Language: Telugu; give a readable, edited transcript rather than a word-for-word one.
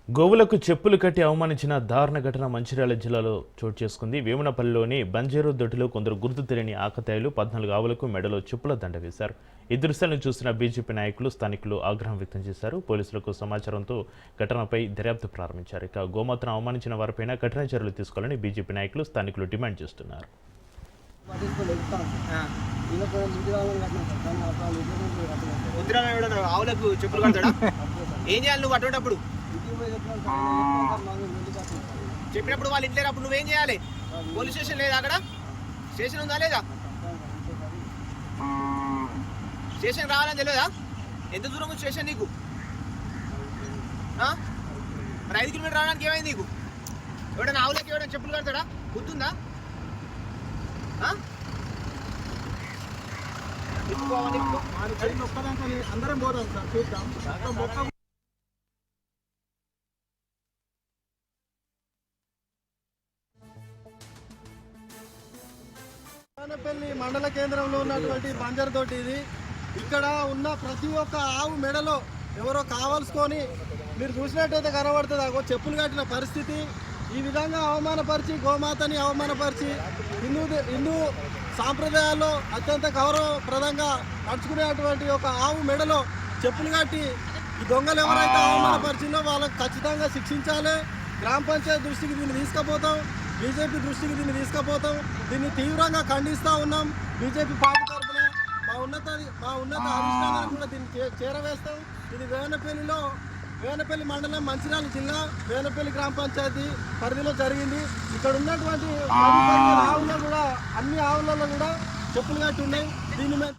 గోవులకు చెప్పులు కట్టి అవమానించిన దారుణ ఘటన మంచిర్యాల జిల్లాలో చోటు చేసుకుంది. వేమనపల్లిలోని బంజేరు దొడ్డిలో కొందరు గుర్తు తెలియని ఆకతాయిలు 14 ఆవులకు మెడలో చెప్పుల దండ వేశారు. ఈ దృశ్యాలను చూసిన బీజేపీ నాయకులు, స్థానికులు ఆగ్రహం వ్యక్తం చేశారు. పోలీసులకు సమాచారంతో ఘటనపై దర్యాప్తు ప్రారంభించారు. ఇక గోమాతను అవమానించిన వారిపైన కఠిన చర్యలు తీసుకోవాలని బీజేపీ నాయకులు, స్థానికులు డిమాండ్ చేస్తున్నారు. ఆవులకు చెప్పులు కడతాడా? ఏం చేయాలి నువ్వు అటువంటిప్పుడు? చెప్పినప్పుడు వాళ్ళు ఇంట్లో అప్పుడు నువ్వేం చేయాలి? పోలీస్ స్టేషన్ లేదా? అక్కడ స్టేషన్ ఉందా లేదా? స్టేషన్ రావాలని తెలియదా? ఎంత దూరం ఉంది స్టేషన్ నీకు? మరి 5 కిలోమీటర్ రావడానికి ఏమైంది నీకు? ఎవడైనా ఆవులకి ఎవడైనా చెప్పులు కడతాడా? గుర్తుందా? అందరం పోదాం సార్, చూద్దాం. వేమనపల్లి మండల కేంద్రంలో ఉన్నటువంటి బంజర్ తోటి ఇది. ఇక్కడ ఉన్న ప్రతి ఒక్క ఆవు మెడలో ఎవరో కావాల్సుకొని మీరు చూసినట్టయితే కనబడుతుంది. అగో చెప్పులు కట్టిన పరిస్థితి. ఈ విధంగా అవమానపరిచి, గోమాతని అవమానపరిచి, హిందూ సాంప్రదాయాల్లో అత్యంత గౌరవప్రదంగా నడుచుకునేటువంటి ఒక ఆవు మెడలో చెప్పులు కట్టి ఈ దొంగలు ఎవరైతే అవమానపరిచిందో వాళ్ళకి ఖచ్చితంగా శిక్షించాలి. గ్రామ పంచాయతీ దృష్టికి దీన్ని తీసుకుపోతాం, బీజేపీ దృష్టికి దీన్ని తీసుకుపోతాం. దీన్ని తీవ్రంగా ఖండిస్తూ ఉన్నాం. బీజేపీ పార్టీ తరఫున మా ఉన్నత అధిష్టానాన్ని కూడా దీన్ని చేరవేస్తాం. ఇది వేమనపల్లి మండలం, మంచిర్యాల జిల్లా, వేమనపల్లి గ్రామ పంచాయతీ పరిధిలో జరిగింది. ఇక్కడ ఉన్నటువంటి ఆవుల్లో కూడా, అన్ని ఆవులలో కూడా చెప్పులు కట్టి ఉన్నాయి. దీని మీద